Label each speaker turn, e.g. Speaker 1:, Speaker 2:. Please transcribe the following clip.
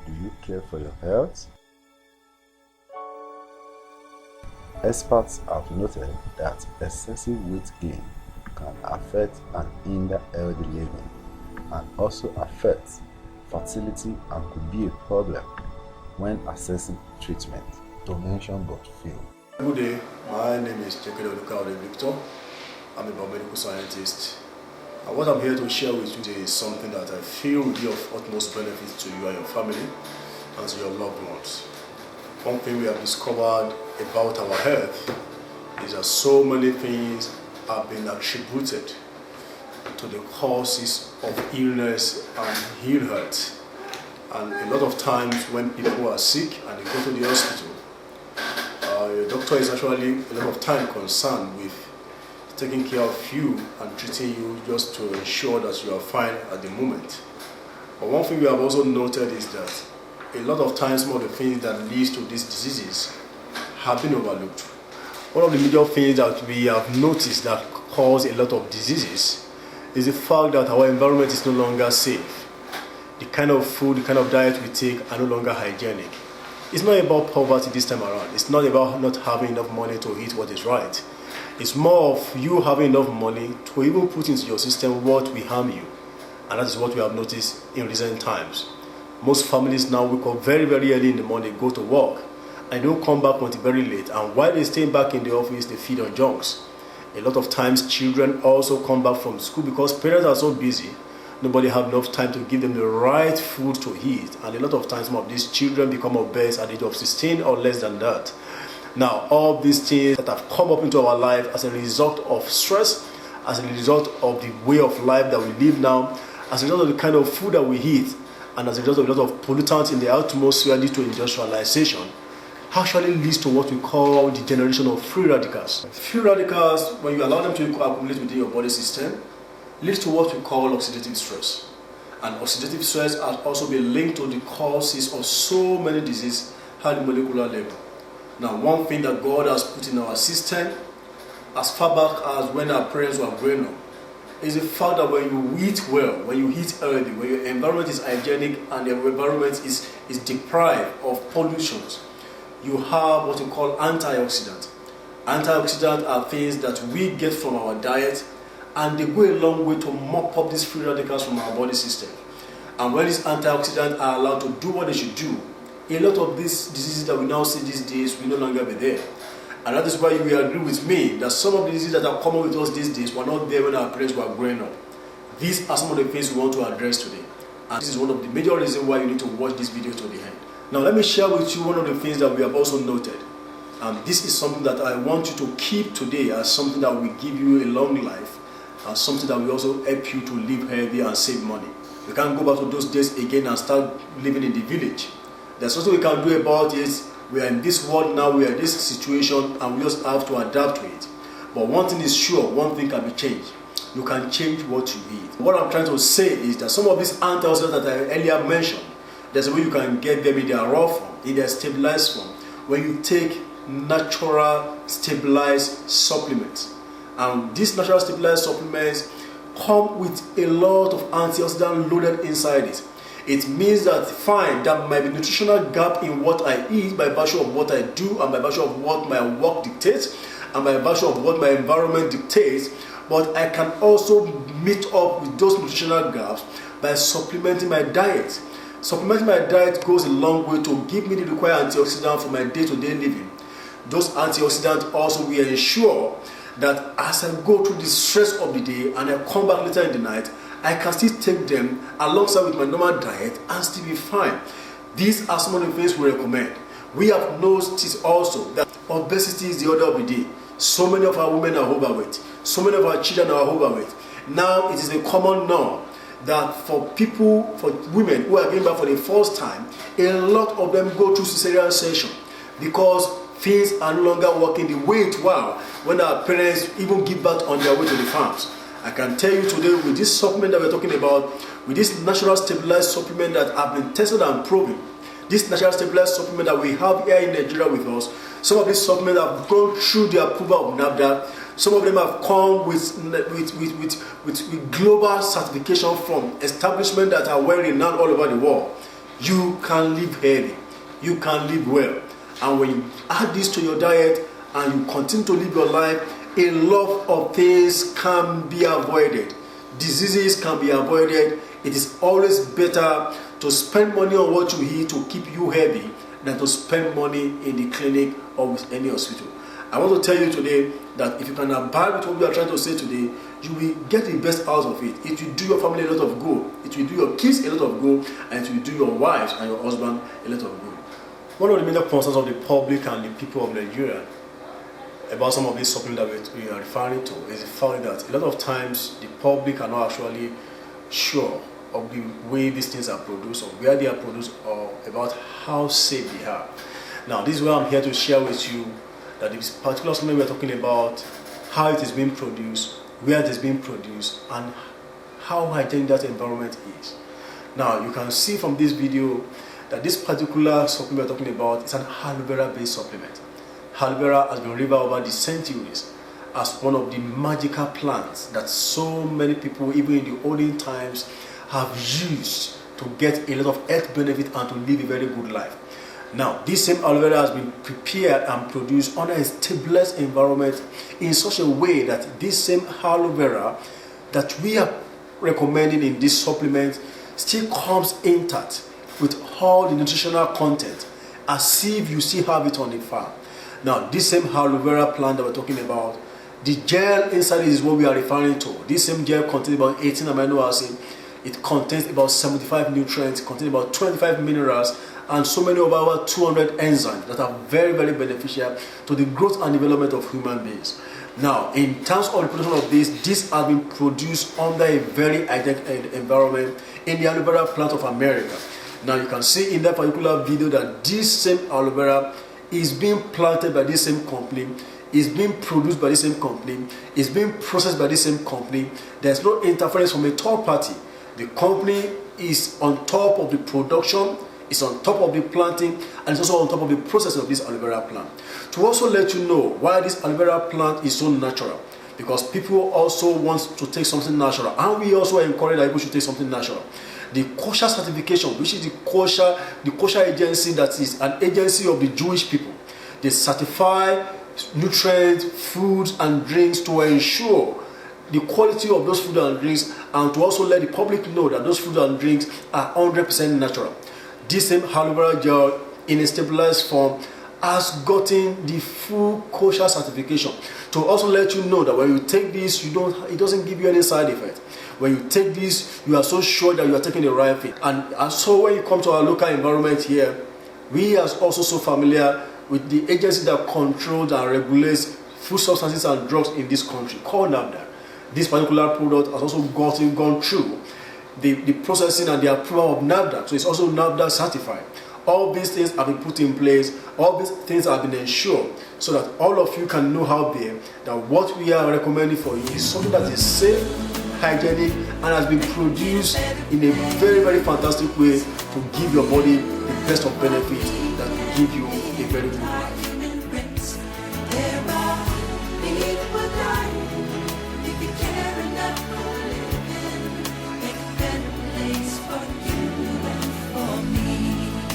Speaker 1: Do you care for your health? Experts have noted that excessive weight gain can affect and hinder healthy living and also affect fertility and could be a problem when assessing treatment, to mention but few.
Speaker 2: Good day, my name is Victor. I'm a biomedical scientist. And what I'm here to share with you today is something that I feel will be of utmost benefit to you and your family and to your loved ones. One thing we have discovered about our health is that so many things have been attributed to the causes of illness and ill health. And a lot of times when people are sick and they go to the hospital, your doctor is actually a lot of time concerned with taking care of you and treating you just to ensure that you are fine at the moment. But one thing we have also noted is that a lot of times some of the things that leads to these diseases have been overlooked. One of the major things that we have noticed that cause a lot of diseases is the fact that our environment is no longer safe. The kind of food, the kind of diet we take are no longer hygienic. It's not about poverty this time around. It's not about not having enough money to eat what is right. It's more of you having enough money to even put into your system what will harm you. And that is what we have noticed in recent times. Most families now wake up very, very early in the morning, go to work, and don't come back until very late. And while they stay back in the office, they feed on junks. A lot of times children also come back from school because parents are so busy. Nobody have enough time to give them the right food to eat. And a lot of times some of these children become obese at the age of 16 or less than that. Now, all these things that have come up into our life as a result of stress, as a result of the way of life that we live now, as a result of the kind of food that we eat, and as a result of a lot of pollutants in the atmosphere due to industrialization, actually leads to what we call the generation of free radicals. Free radicals, when you allow them to accumulate within your body system, leads to what we call oxidative stress. And oxidative stress has also been linked to the causes of so many diseases at the molecular level. Now, one thing that God has put in our system, as far back as when our parents were growing up, is the fact that when you eat well, when you eat healthy, when your environment is hygienic and your environment is deprived of pollutions, you have what we call antioxidants. Antioxidants are things that we get from our diet, and they go a long way to mop up these free radicals from our body system. And when these antioxidants are allowed to do what they should do, a lot of these diseases that we now see these days will no longer be there. And that is why you will agree with me that some of the diseases that are common with us these days were not there when our parents were growing up. These are some of the things we want to address today. And this is one of the major reasons why you need to watch this video to the end. Now let me share with you one of the things that we have also noted. And this is something that I want you to keep today as something that will give you a long life, and something that will also help you to live healthy and save money. You can't go back to those days again and start living in the village. There's something we can do about it. We are in this world now, we are in this situation, and we just have to adapt to it. But one thing is sure, one thing can be changed. You can change what you eat. What I'm trying to say is that some of these antioxidants that I earlier mentioned, there's a way you can get them in their raw form, in their stabilized form, when you take natural stabilized supplements. And these natural stabilized supplements come with a lot of antioxidants loaded inside it. It means that fine, there might be nutritional gap in what I eat by virtue of what I do and by virtue of what my work dictates and by virtue of what my environment dictates, but I can also meet up with those nutritional gaps by supplementing my diet. Supplementing my diet goes a long way to give me the required antioxidants for my day-to-day living. Those antioxidants also will ensure that as I go through the stress of the day and I come back later in the night, I can still take them alongside with my normal diet and still be fine. These are some of the things we recommend. We have noticed also that obesity is the order of the day. So many of our women are overweight. So many of our children are overweight. Now it is a common norm that for women who are giving birth for the first time, a lot of them go through cesarean section because things are no longer working the way it was when our parents even give birth on their way to the farms. I can tell you today, with this supplement that we're talking about, with this natural stabilized supplement that have been tested and proven, this natural stabilized supplement that we have here in Nigeria with us, some of these supplements have gone through the approval of NAFDAC. Some of them have come with global certification from establishments that are well renowned all over the world. you can live healthy, you can live well. And when you add this to your diet and you continue to live your life, a lot of things can be avoided. Diseases can be avoided. It is always better to spend money on what you eat to keep you healthy than to spend money in the clinic or with any hospital. I want to tell you today that if you can abide with what we are trying to say today, you will get the best out of it. It will do your family a lot of good. It will do your kids a lot of good, and it will do your wives and your husband a lot of good. One of the major concerns of the public and the people of Nigeria about some of these supplements that we are referring to is the fact that a lot of times the public are not actually sure of the way these things are produced or where they are produced or about how safe they are. Now, this is where I'm here to share with you that this particular supplement we are talking about, how it is being produced, where it is being produced, and how hygienic that environment is. Now, you can see from this video that this particular supplement we are talking about is an aloe vera based supplement. Aloe vera has been revered over the centuries as one of the magical plants that so many people, even in the olden times, have used to get a lot of health benefit and to live a very good life. Now, this same aloe vera has been prepared and produced under a stabilized environment in such a way that this same aloe vera that we are recommending in this supplement still comes intact with all the nutritional content as if you still have it on the farm. Now, this same aloe vera plant that we're talking about, the gel inside is what we are referring to. This same gel contains about 18 amino acids. It contains about 75 nutrients, contains about 25 minerals, and so many over 200 enzymes that are very, very beneficial to the growth and development of human beings. Now, in terms of the production of this has been produced under a very hygienic environment in the aloe vera plant of America. Now, you can see in that particular video that this same aloe vera is being planted by this same company, is being produced by the same company, is being processed by the same company. There's no interference from a third party. The company is on top of the production, it's on top of the planting, and it's also on top of the process of this aloe vera plant. To also let you know why this aloe vera plant is so natural, because people also want to take something natural, and we also encourage that people should take something natural. The kosher certification, which is the kosher agency, that is an agency of the Jewish people. They certify nutrients, foods, and drinks to ensure the quality of those food and drinks, and to also let the public know that those food and drinks are 100% natural. This same aloe vera gel in a stabilized form has gotten the full kosher certification to also let you know that when you take this, it doesn't give you any side effect. When you take this, you are so sure that you are taking the right thing. And so when you come to our local environment here, we are also so familiar with the agency that controls and regulates food substances and drugs in this country, called NAFDAC. This particular product has also gone through the processing and the approval of NAFDAC, so it's also NAFDAC certified. All these things have been put in place, all these things have been ensured, so that all of you can know out there that what we are recommending for you is something that is safe, hygienic, and has been produced in a very, very fantastic way to give your body the best of benefits that will give you a very good life.